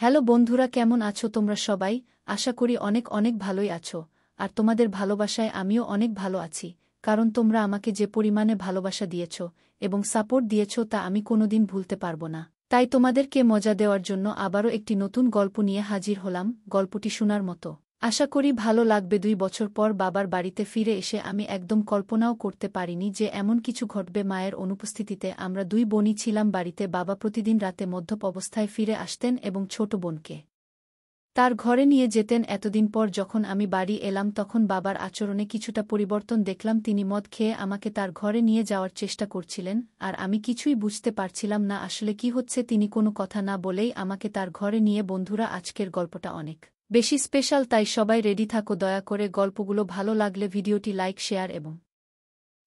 Hello বন্ধুরা, কেমন আছো তোমরা সবাই? আশা করি অনেক অনেক ভালোই আছো। আর তোমাদের ভালোবাসায় আমিও অনেক ভালো আছি, কারণ তোমরা আমাকে যে পরিমাণে ভালোবাসা দিয়েছ এবং সাপোর্ট দিয়েছ তা আমি কোনোদিন ভুলতে পারব না। তাই তোমাদেরকে মজা দেওয়ার জন্য আবারও একটি নতুন গল্প নিয়ে হাজির হলাম, গল্পটি শোনার মতো। আশা করি ভালো লাগবে। 2 বছর পর বাবার বাড়িতে ফিরে এসে আমি একদম কল্পনাও করতে পারিনি যে এমন কিছু ঘটবে। মায়ের অনুপস্থিতিতে আমরা 2 বোনই ছিলাম বাড়িতে। বাবা প্রতিদিন রাতে মদ্যপ অবস্থায় ফিরে আসতেন এবং ছোট বোনকে তার ঘরে নিয়ে যেতেন। এতদিন পর যখন আমি বাড়ি এলাম তখন বাবার আচরণে কিছুটা পরিবর্তন দেখলাম। তিনি মদ খেয়ে আমাকে তার ঘরে নিয়ে যাওয়ার চেষ্টা করছিলেন, আর আমি কিছুই বুঝতে পারছিলাম না আসলে কি হচ্ছে। তিনি কোনো কথা না বলেই আমাকে তার ঘরে নিয়ে। বন্ধুরা, আজকের গল্পটা অনেক বেশি স্পেশাল, তাই সবাই রেডি থাকো। দয়া করে গল্পগুলো ভালো লাগলে ভিডিওটি লাইক, শেয়ার এবং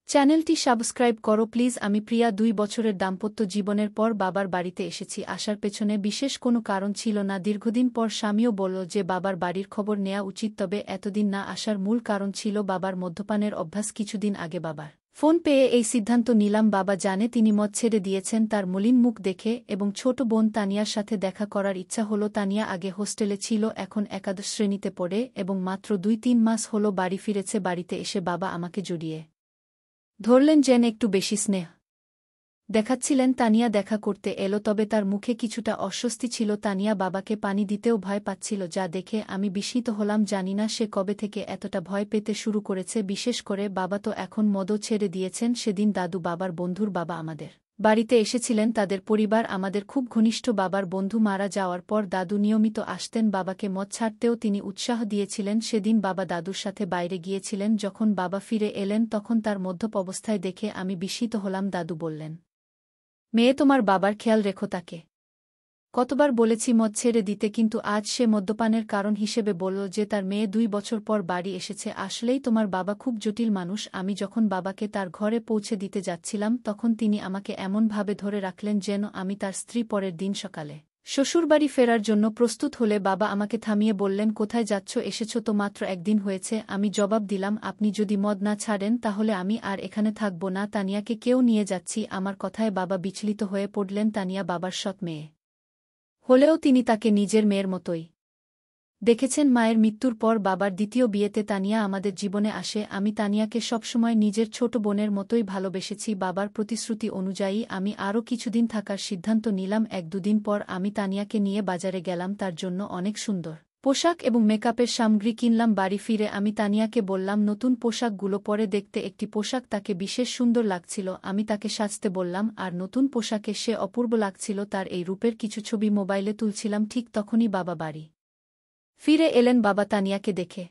চ্যানেলটি সাবস্ক্রাইব করো প্লিজ। আমি প্রিয়া 2 বছরের দাম্পত্য জীবনের পর বাবার বাড়িতে এসেছি। আসার পেছনে বিশেষ কোনো কারণ ছিল না। দীর্ঘদিন পর স্বামীও বলল যে বাবার বাড়ির খবর নেওয়া উচিত, তবে এতদিন না আসার মূল কারণ ছিল বাবার মদ্যপানের অভ্যাস। কিছুদিন আগে বাবার ফোন পেয়ে এই সিদ্ধান্ত নিলাম। বাবা জানে তিনি মদ ছেড়ে দিয়েছেন। তার মলিন মুখ দেখে এবং ছোট বোন তানিয়ার সাথে দেখা করার ইচ্ছা হলো। তানিয়া আগে হোস্টেলে ছিল, এখন একাদশ শ্রেণীতে পড়ে এবং মাত্র 2-3 মাস হলো বাড়ি ফিরেছে। বাড়িতে এসে বাবা আমাকে জড়িয়ে ধরলেন, যেন একটু বেশি স্নেহ দেখাচ্ছিলেন। তানিয়া দেখা করতে এলো, তবে তার মুখে কিছুটা অস্বস্তি ছিল। তানিয়া বাবাকে পানি দিতেও ভয় পাচ্ছিল, যা দেখে আমি বিস্মিত হলাম। জানি না সে কবে থেকে এতটা ভয় পেতে শুরু করেছে। বিশেষ করে বাবা তো এখন মদও ছেড়ে দিয়েছেন। সেদিন দাদু, বাবার বন্ধুর বাবা আমাদের বাড়িতে এসেছিলেন। তাদের পরিবার আমাদের খুব ঘনিষ্ঠ। বাবার বন্ধু মারা যাওয়ার পর দাদু নিয়মিত আসতেন। বাবাকে মদ ছাড়তেও তিনি উৎসাহ দিয়েছিলেন। সেদিন বাবা দাদুর সাথে বাইরে গিয়েছিলেন। যখন বাবা ফিরে এলেন তখন তার মদ্যপ অবস্থায় দেখে আমি বিস্মিত হলাম। দাদু বললেন, মেয়ে, তোমার বাবার খেয়াল রেখো তাকে। কতবার বলেছি মদ ছেড়ে দিতে, কিন্তু আজ সে মদ্যপানের কারণ হিসেবে বলল যে তার মেয়ে 2 বছর পর বাড়ি এসেছে। আসলেই তোমার বাবা খুব জটিল মানুষ। আমি যখন বাবাকে তার ঘরে পৌঁছে দিতে যাচ্ছিলাম তখন তিনি আমাকে এমনভাবে ধরে রাখলেন যেন আমি তার স্ত্রী। পরের দিন সকালে শ্বশুরবাড়ি ফেরার জন্য প্রস্তুত হলে বাবা আমাকে থামিয়ে বললেন, কোথায় যাচ্ছ? এসেছ তো মাত্র একদিন হয়েছে। আমি জবাব দিলাম, আপনি যদি মদ না ছাড়েন তাহলে আমি আর এখানে থাকব না। তানিয়াকে কেউ নিয়ে যাচ্ছি। আমার কথায় বাবা বিচলিত হয়ে পড়লেন। তানিয়া বাবার সৎ মেয়ে হলেও তিনি তাকে নিজের মেয়ের মতোই দেখেছেন। মায়ের মৃত্যুর পর বাবার দ্বিতীয় বিয়েতে তানিয়া আমাদের জীবনে আসে। আমি তানিয়াকে সবসময় নিজের ছোট বোনের মতোই ভালোবেসেছি। বাবার প্রতিশ্রুতি অনুযায়ী আমি আরও কিছুদিন থাকার সিদ্ধান্ত নিলাম। 1-2 দিন পর আমি তানিয়াকে নিয়ে বাজারে গেলাম। তার জন্য অনেক সুন্দর পোশাক এবং মেকআপের সামগ্রী কিনলাম। বাড়ি ফিরে আমি তানিয়াকে বললাম, নতুন পোশাকগুলো পরে দেখতে। একটি পোশাক তাকে বিশেষ সুন্দর লাগছিল। আমি তাকে সাজতে বললাম, আর নতুন পোশাকে সে অপূর্ব লাগছিল। তার এই রূপের কিছু ছবি মোবাইলে তুলছিলাম। ঠিক তখনই বাবা বাড়ি ফিরে এলেন। বাবা তানিয়াকে দেখে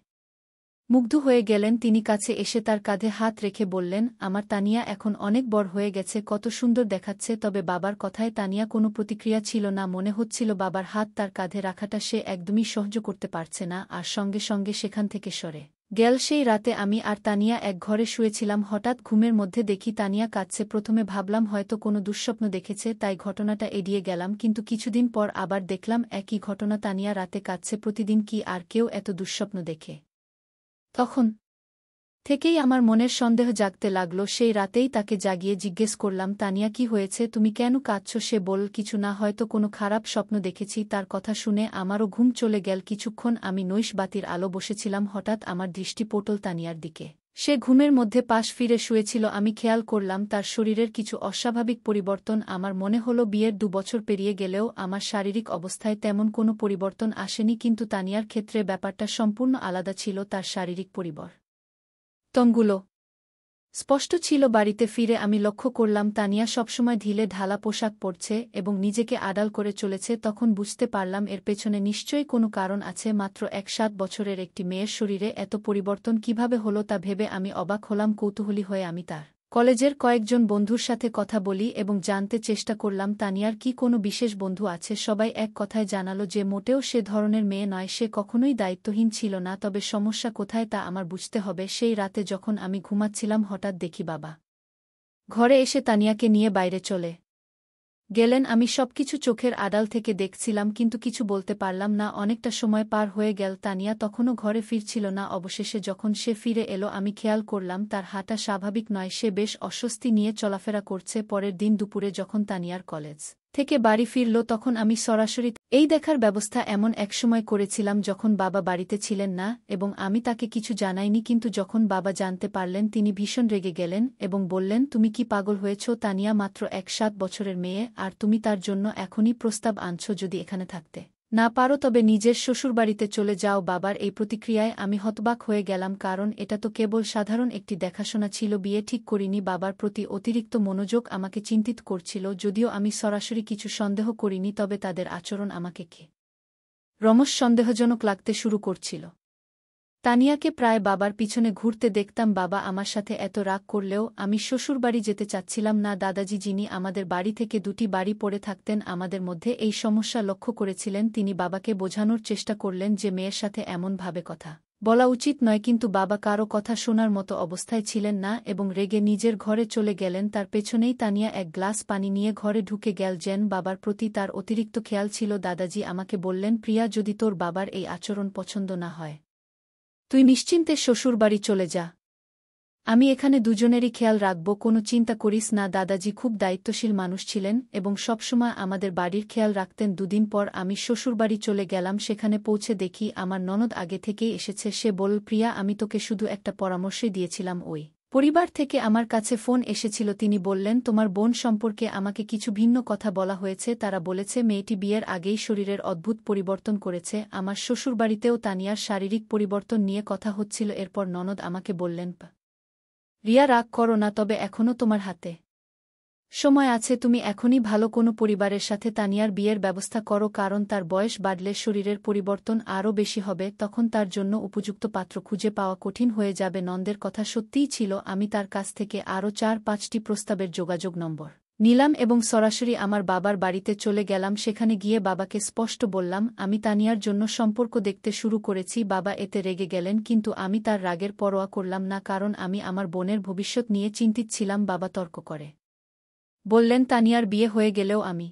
মুগ্ধ হয়ে গেলেন। তিনি কাছে এসে তার কাঁধে হাত রেখে বললেন, আমার তানিয়া এখন অনেক বড় হয়ে গেছে, কত সুন্দর দেখাচ্ছে। তবে বাবার কথায় তানিয়া কোনো প্রতিক্রিয়া ছিল না। মনে হচ্ছিল বাবার হাত তার কাঁধে রাখাটা সে একদমই সহ্য করতে পারছে না, আর সঙ্গে সঙ্গে সেখান থেকে সরে গেল। সেই রাতে আমি আর তানিয়া এক ঘরে শুয়েছিলাম। হঠাৎ ঘুমের মধ্যে দেখি তানিয়া কাঁদছে। প্রথমে ভাবলাম হয়তো কোনো দুঃস্বপ্ন দেখেছে, তাই ঘটনাটা এড়িয়ে গেলাম। কিন্তু কিছুদিন পর আবার দেখলাম একই ঘটনা। তানিয়া রাতে কাঁদছে। প্রতিদিন কি আর কেউ এত দুঃস্বপ্ন দেখে? তখন থেকেই আমার মনের সন্দেহ জাগতে লাগল। সেই রাতেই তাকে জাগিয়ে জিজ্ঞেস করলাম, তানিয়া কি হয়েছে? তুমি কেন কাঁদছ? সে বলল, কিছু না, হয়তো কোনো খারাপ স্বপ্ন দেখেছি। তার কথা শুনে আমারও ঘুম চলে গেল। কিছুক্ষণ আমি নৈশ বাতির আলো বসেছিলাম। হঠাৎ আমার দৃষ্টি পটল তানিয়ার দিকে। সে ঘুমের মধ্যে পাশ ফিরে শুয়েছিল। আমি খেয়াল করলাম তার শরীরের কিছু অস্বাভাবিক পরিবর্তন। আমার মনে হলো বিয়ের 2 বছর পেরিয়ে গেলেও আমার শারীরিক অবস্থায় তেমন কোনো পরিবর্তন আসেনি, কিন্তু তানিয়ার ক্ষেত্রে ব্যাপারটা সম্পূর্ণ আলাদা ছিল। তার শারীরিক পরিবর্তনগুলো স্পষ্ট ছিল। বাড়িতে ফিরে আমি লক্ষ্য করলাম তানিয়া সবসময় ঢিলে ঢালা পোশাক পরছে এবং নিজেকে আড়াল করে চলেছে। তখন বুঝতে পারলাম এর পেছনে নিশ্চয়ই কোনো কারণ আছে। মাত্র 7 বছরের একটি মেয়ের শরীরে এত পরিবর্তন কিভাবে হলো তা ভেবে আমি অবাক হলাম। কৌতূহলী হয়ে আমি তার কলেজের কয়েকজন বন্ধুর সাথে কথা বলি এবং জানতে চেষ্টা করলাম তানিয়ার কি কোনো বিশেষ বন্ধু আছে। সবাই এক কথায় জানালো যে মোটেও সে ধরনের মেয়ে নয়। সে কখনোই দায়িত্বহীন ছিল না। তবে সমস্যা কোথায় তা আমার বুঝতে হবে। সেই রাতে যখন আমি ঘুমাচ্ছিলাম হঠাৎ দেখি বাবা ঘরে এসে তানিয়াকে নিয়ে বাইরে চলে গেলেন। আমি সবকিছু চোখের আড়াল থেকে দেখছিলাম, কিন্তু কিছু বলতে পারলাম না। অনেকটা সময় পার হয়ে গেল, তানিয়া তখনও ঘরে ফিরছিল না। অবশেষে যখন সে ফিরে এলো আমি খেয়াল করলাম তার হাঁটা স্বাভাবিক নয়। সে বেশ অস্বস্তি নিয়ে চলাফেরা করছে। পরের দিন দুপুরে যখন তানিয়ার কলেজ থেকে বাড়ি ফিরল তখন আমি সরাসরি এই দেখার ব্যবস্থা এমন একসময় করেছিলাম যখন বাবা বাড়িতে ছিলেন না এবং আমি তাকে কিছু জানাইনি, কিন্তু যখন বাবা জানতে পারলেন তিনি ভীষণ রেগে গেলেন এবং বললেন, তুমি কি পাগল হয়েছ? তানিয়া মাত্র 7 বছরের মেয়ে, আর তুমি তার জন্য এখনই প্রস্তাব আনছ। যদি এখানে থাকতে না পারো তবে নিজের শ্বশুরবাড়িতে চলে যাও। বাবার এই প্রতিক্রিয়ায় আমি হতবাক হয়ে গেলাম, কারণ এটা তো কেবল সাধারণ একটি দেখাশোনা ছিল, বিয়ে ঠিক করিনি। বাবার প্রতি অতিরিক্ত মনোযোগ আমাকে চিন্তিত করছিল। যদিও আমি সরাসরি কিছু সন্দেহ করিনি, তবে তাদের আচরণ আমাকে রমস সন্দেহজনক লাগতে শুরু করছিল। তানিয়াকে প্রায় বাবার পিছনে ঘুরতে দেখতাম। বাবা আমার সাথে এত রাগ করলেও আমি শ্বশুরবাড়ি যেতে চাচ্ছিলাম না। দাদাজি, যিনি আমাদের বাড়ি থেকে 2টি বাড়ি পড়ে থাকতেন, আমাদের মধ্যে এই সমস্যা লক্ষ্য করেছিলেন। তিনি বাবাকে বোঝানোর চেষ্টা করলেন যে মেয়ের সাথে এমনভাবে কথা বলা উচিত নয়, কিন্তু বাবা কারও কথা শোনার মতো অবস্থায় ছিলেন না এবং রেগে নিজের ঘরে চলে গেলেন। তার পেছনেই তানিয়া এক গ্লাস পানি নিয়ে ঘরে ঢুকে গেল। যেন বাবার প্রতি তার অতিরিক্ত খেয়াল ছিল। দাদাজি আমাকে বললেন, প্রিয়া, যদি তোর বাবার এই আচরণ পছন্দ না হয় তুই নিশ্চিন্তে শ্বশুরবাড়ি চলে যা। আমি এখানে দুজনেরই খেয়াল রাখব, কোনো চিন্তা করিস না। দাদাজি খুব দায়িত্বশীল মানুষ ছিলেন এবং সবসময় আমাদের বাড়ির খেয়াল রাখতেন। 2 দিন পর আমি শ্বশুরবাড়ি চলে গেলাম। সেখানে পৌঁছে দেখি আমার ননদ আগে থেকেই এসেছে। সে বলল, প্রিয়া, আমি তোকে শুধু একটা পরামর্শই দিয়েছিলাম। ওই পরিবার থেকে আমার কাছে ফোন এসেছিল। তিনি বললেন, তোমার বোন সম্পর্কে আমাকে কিছু ভিন্ন কথা বলা হয়েছে। তারা বলেছে মেয়েটি বিয়ের আগেই শরীরের অদ্ভুত পরিবর্তন করেছে। আমার শ্বশুরবাড়িতেও তানিয়ার শারীরিক পরিবর্তন নিয়ে কথা হচ্ছিল। এরপর ননদ আমাকে বললেন, রিয়া, রাগ করো না, তবে এখনও তোমার হাতে সময় আছে। তুমি এখনই ভালো কোনো পরিবারের সাথে তানিয়ার বিয়ের ব্যবস্থা করো, কারণ তার বয়স বাড়লে শরীরের পরিবর্তন আরও বেশি হবে। তখন তার জন্য উপযুক্ত পাত্র খুঁজে পাওয়া কঠিন হয়ে যাবে। নন্দের কথা সত্যিই ছিল। আমি তার কাছ থেকে আরও 4-5টি প্রস্তাবের যোগাযোগ নম্বর নিলাম এবং সরাসরি আমার বাবার বাড়িতে চলে গেলাম। সেখানে গিয়ে বাবাকে স্পষ্ট বললাম, আমি তানিয়ার জন্য সম্পর্ক দেখতে শুরু করেছি। বাবা এতে রেগে গেলেন, কিন্তু আমি তার রাগের পরোয়া করলাম না, কারণ আমি আমার বোনের ভবিষ্যৎ নিয়ে চিন্তিত ছিলাম। বাবা তর্ক করে বললেন, তানিয়ার বিয়ে হয়ে গেলেও আমি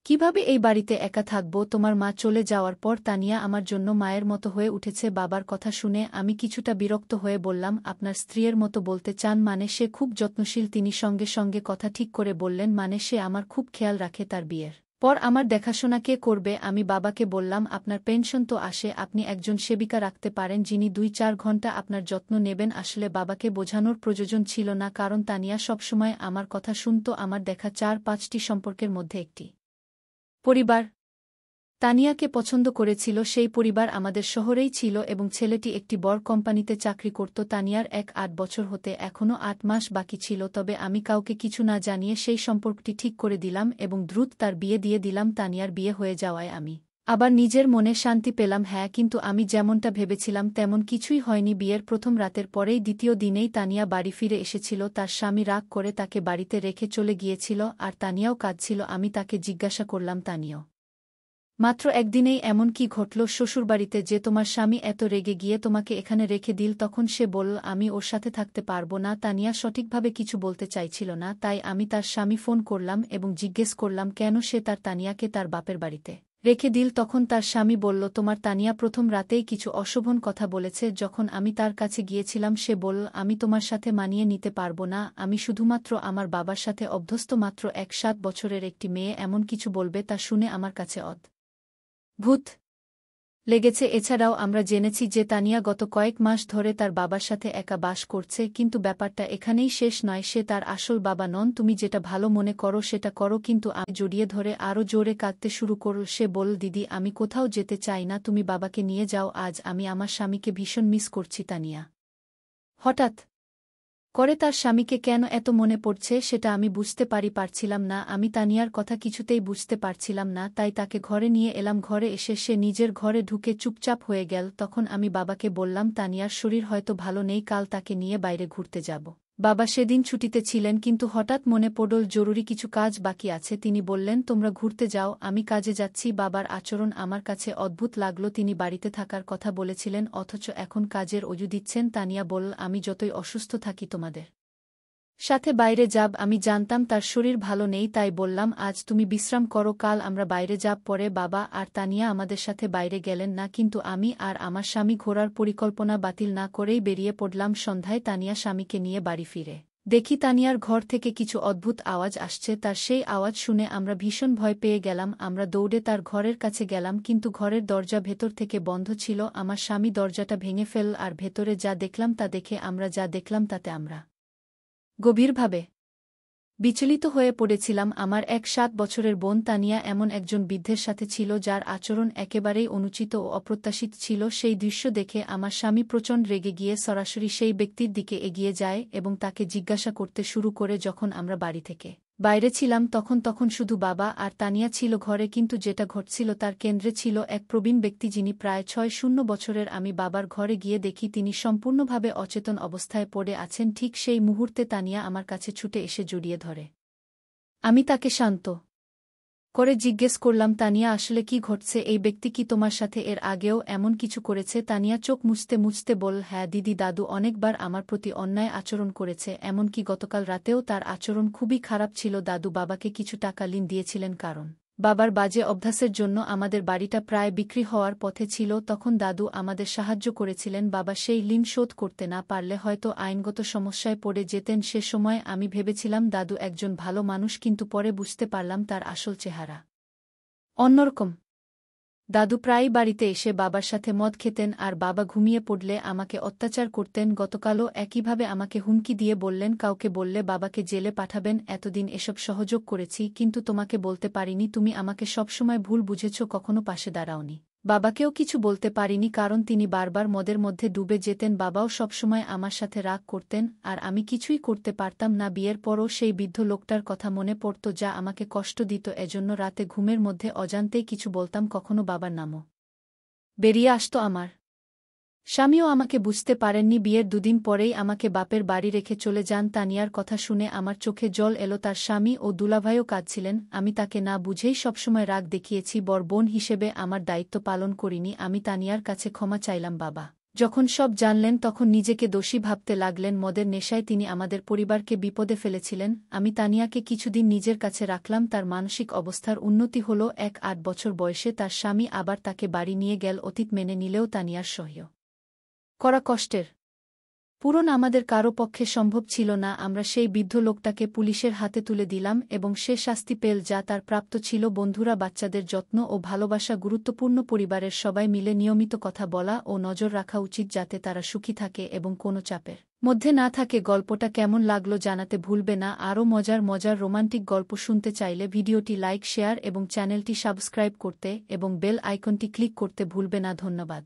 কিভাবে এই বাড়িতে একা থাকব? তোমার মা চলে যাওয়ার পর তানিয়া আমার জন্য মায়ের মতো হয়ে উঠেছে। বাবার কথা শুনে আমি কিছুটা বিরক্ত হয়ে বললাম, আপনার স্ত্রীর মতো বলতে চান? মানে সে খুব যত্নশীল। তিনি সঙ্গে সঙ্গে কথা ঠিক করে বললেন, মানে সে আমার খুব খেয়াল রাখে। তার বিয়ের পর আমার দেখাশোনা কে করবে? আমি বাবাকে বললাম, আপনার পেনশন তো আসে, আপনি একজন সেবিকা রাখতে পারেন যিনি 2-4 ঘণ্টা আপনার যত্ন নেবেন। আসলে বাবাকে বোঝানোর প্রয়োজন ছিল না, কারণ তানিয়া সবসময় আমার কথা শুনত। আমার দেখা 4-5টি সম্পর্কের মধ্যে একটি পরিবার তানিয়াকে পছন্দ করেছিল। সেই পরিবার আমাদের শহরেই ছিল এবং ছেলেটি একটি বড় কোম্পানিতে চাকরি করত। তানিয়ার 8 বছর হতে এখনও 8 মাস বাকি ছিল। তবে আমি কাউকে কিছু না জানিয়ে সেই সম্পর্কটি ঠিক করে দিলাম এবং দ্রুত তার বিয়ে দিয়ে দিলাম। তানিয়ার বিয়ে হয়ে যাওয়ায় আমি আবার নিজের মনে শান্তি পেলাম। হ্যাঁ, কিন্তু আমি যেমনটা ভেবেছিলাম তেমন কিছুই হয়নি। বিয়ের প্রথম রাতের পরেই 2য় দিনেই তানিয়া বাড়ি ফিরে এসেছিল। তার স্বামী রাগ করে তাকে বাড়িতে রেখে চলে গিয়েছিল, আর তানিয়াও কাঁদছিল। আমি তাকে জিজ্ঞাসা করলাম, তানিয়া, মাত্র একদিনেই এমন কি ঘটল শ্বশুরবাড়িতে যে তোমার স্বামী এত রেগে গিয়ে তোমাকে এখানে রেখে দিল? তখন সে বলল, আমি ওর সাথে থাকতে পারবো না। তানিয়া সঠিকভাবে কিছু বলতে চাইছিল না, তাই আমি তার স্বামী ফোন করলাম এবং জিজ্ঞেস করলাম কেন সে তার তানিয়াকে তার বাপের বাড়িতে রেখে দিল। তখন তার স্বামী বলল, তোমার তানিয়া প্রথম রাতেই কিছু অশোভন কথা বলেছে। যখন আমি তার কাছে গিয়েছিলাম সে বলল, আমি তোমার সাথে মানিয়ে নিতে পারবো না, আমি শুধুমাত্র আমার বাবার সাথে অভ্যস্ত। মাত্র 7 বছরের একটি মেয়ে এমন কিছু বলবে তা শুনে আমার কাছে ভূত লেগেছে। এছাড়াও আমরা জেনেছি যে তানিয়া গত কয়েক মাস ধরে তার বাবার সাথে একা বাস করছে। কিন্তু ব্যাপারটা এখানেই শেষ নয়, সে তার আসল বাবা নন। তুমি যেটা ভালো মনে করো সেটা করো। কিন্তু আমি জড়িয়ে ধরে আরও জোরে কাঁদতে শুরু করল। সে বলল, দিদি, আমি কোথাও যেতে চাই না, তুমি বাবাকে নিয়ে যাও। আজ আমি আমার স্বামীকে ভীষণ মিস করছি। তানিয়া হঠাৎ করে তার স্বামীকে কেন এত মনে পড়ছে সেটা আমি বুঝতে পারছিলাম না। আমি তানিয়ার কথা কিছুতেই বুঝতে পারছিলাম না, তাই তাকে ঘরে নিয়ে এলাম। ঘরে এসে সে নিজের ঘরে ঢুকে চুপচাপ হয়ে গেল। তখন আমি বাবাকে বললাম, তানিয়ার শরীর হয়তো ভালো নেই, কাল তাকে নিয়ে বাইরে ঘুরতে যাব। বাবা সেদিন ছুটিতে ছিলেন, কিন্তু হঠাৎ মনে পড়ল জরুরি কিছু কাজ বাকি আছে। তিনি বললেন, তোমরা ঘুরতে যাও, আমি কাজে যাচ্ছি। বাবার আচরণ আমার কাছে অদ্ভুত লাগলো। তিনি বাড়িতে থাকার কথা বলেছিলেন, অথচ এখন কাজের অজু দিচ্ছেন। তানিয়া বলল, আমি যতই অসুস্থ থাকি তোমাদের সাথে বাইরে যাব। আমি জানতাম তার শরীর ভালো নেই, তাই বললাম, আজ তুমি বিশ্রাম করো, কাল আমরা বাইরে যাব। পরে বাবা আর তানিয়া আমাদের সাথে বাইরে গেলেন না, কিন্তু আমি আর আমার স্বামী ঘোরার পরিকল্পনা বাতিল না করেই বেরিয়ে পড়লাম। সন্ধ্যায় তানিয়া স্বামীকে নিয়ে বাড়ি ফিরে দেখি তানিয়ার ঘর থেকে কিছু অদ্ভুত আওয়াজ আসছে। তার সেই আওয়াজ শুনে আমরা ভীষণ ভয় পেয়ে গেলাম। আমরা দৌড়ে তার ঘরের কাছে গেলাম, কিন্তু ঘরের দরজা ভেতর থেকে বন্ধ ছিল। আমার স্বামী দরজাটা ভেঙে ফেলল, আর ভেতরে যা দেখলাম তা দেখে আমরা যা দেখলাম তাতে আমরা গভীরভাবে বিচলিত হয়ে পড়েছিলাম। আমার 7 বছরের বোন তানিয়া এমন একজন বৃদ্ধের সাথে ছিল যার আচরণ একেবারেই অনুচিত ও অপ্রত্যাশিত ছিল। সেই দৃশ্য দেখে আমার স্বামী প্রচণ্ড রেগে গিয়ে সরাসরি সেই ব্যক্তির দিকে এগিয়ে যায় এবং তাকে জিজ্ঞাসা করতে শুরু করে। যখন আমরা বাড়ি থেকে বাইরে ছিলাম তখন শুধু বাবা আর তানিয়া ছিল ঘরে, কিন্তু যেটা ঘটছিল তার কেন্দ্রে ছিল এক প্রবীণ ব্যক্তি যিনি প্রায় 6-0 বছরের। আমি বাবার ঘরে গিয়ে দেখি তিনি সম্পূর্ণভাবে অচেতন অবস্থায় পড়ে আছেন। ঠিক সেই মুহূর্তে তানিয়া আমার কাছে ছুটে এসে জড়িয়ে ধরে। আমি তাকে শান্ত করে জিজ্ঞেস করলাম, তানিয়া আসলে কি ঘটছে? এই ব্যক্তি কি তোমার সাথে এর আগেও এমন কিছু করেছে? তানিয়া চোখ মুছতে মুছতে বলল, হ্যাঁ দিদি, দাদু অনেকবার আমার প্রতি অন্যায় আচরণ করেছে, এমনকি গতকাল রাতেও তার আচরণ খুবই খারাপ ছিল। দাদু বাবাকে কিছু টাকা ঋণ দিয়েছিলেন, কারণ বাবার বাজে অভ্যাসের জন্য আমাদের বাড়িটা প্রায় বিক্রি হওয়ার পথে ছিল। তখন দাদু আমাদের সাহায্য করেছিলেন। বাবা সেই ঋণ শোধ করতে না পারলে হয়তো আইনগত সমস্যায় পড়ে যেতেন। সে সময় আমি ভেবেছিলাম দাদু একজন ভালো মানুষ, কিন্তু পরে বুঝতে পারলাম তার আসল চেহারা অন্যরকম। দাদু প্রায়ই বাড়িতে এসে বাবার সাথে মদ খেতেন, আর বাবা ঘুমিয়ে পড়লে আমাকে অত্যাচার করতেন। গতকালও একইভাবে আমাকে হুমকি দিয়ে বললেন, কাউকে বললে বাবাকে জেলে পাঠাবেন। এতদিন এসব সহযোগ করেছি, কিন্তু তোমাকে বলতে পারিনি। তুমি আমাকে সবসময় ভুল বুঝেছ, কখনো পাশে দাঁড়াওনি। বাবাকেও কিছু বলতে পারিনি, কারণ তিনি বারবার মদের মধ্যে ডুবে যেতেন। বাবাও সবসময় আমার সাথে রাগ করতেন, আর আমি কিছুই করতে পারতাম না। বিয়ের পরও সেই বৃদ্ধ লোকটার কথা মনে পড়ত, যা আমাকে কষ্ট দিত। এজন্য রাতে ঘুমের মধ্যে অজান্তেই কিছু বলতাম, কখনো বাবার নামও বেরিয়ে আসত। আমার স্বামীও আমাকে বুঝতে পারেননি। বিয়ের দুদিন পরেই আমাকে বাপের বাড়ি রেখে চলে যান। তানিয়ার কথা শুনে আমার চোখে জল এলো। তার স্বামী ও দুলাভাইও কাঁদছিলেন। আমি তাকে না বুঝেই সবসময় রাগ দেখিয়েছি। বড় বোন হিসেবে আমার দায়িত্ব পালন করিনি। আমি তানিয়ার কাছে ক্ষমা চাইলাম। বাবা যখন সব জানলেন তখন নিজেকে দোষী ভাবতে লাগলেন। মদের নেশায় তিনি আমাদের পরিবারকে বিপদে ফেলেছিলেন। আমি তানিয়াকে কিছুদিন নিজের কাছে রাখলাম। তার মানসিক অবস্থার উন্নতি হল। 8 বছর বয়সে তার স্বামী আবার তাকে বাড়ি নিয়ে গেল। অতীত মেনে নিলেও তানিয়ার সহ্য করা কষ্টের পূরণ আমাদের কারও পক্ষে সম্ভব ছিল না। আমরা সেই বৃদ্ধ লোকটাকে পুলিশের হাতে তুলে দিলাম এবং সে শাস্তি পেল যা তার প্রাপ্ত ছিল। বন্ধুরা, বাচ্চাদের যত্ন ও ভালোবাসা গুরুত্বপূর্ণ। পরিবারের সবাই মিলে নিয়মিত কথা বলা ও নজর রাখা উচিত, যাতে তারা সুখী থাকে এবং কোনো চাপের মধ্যে না থাকে। গল্পটা কেমন লাগলো জানাতে ভুলবে না। আরও মজার রোমান্টিক গল্প শুনতে চাইলে ভিডিওটি লাইক, শেয়ার এবং চ্যানেলটি সাবস্ক্রাইব করতে এবং বেল আইকনটি ক্লিক করতে ভুলবে না। ধন্যবাদ।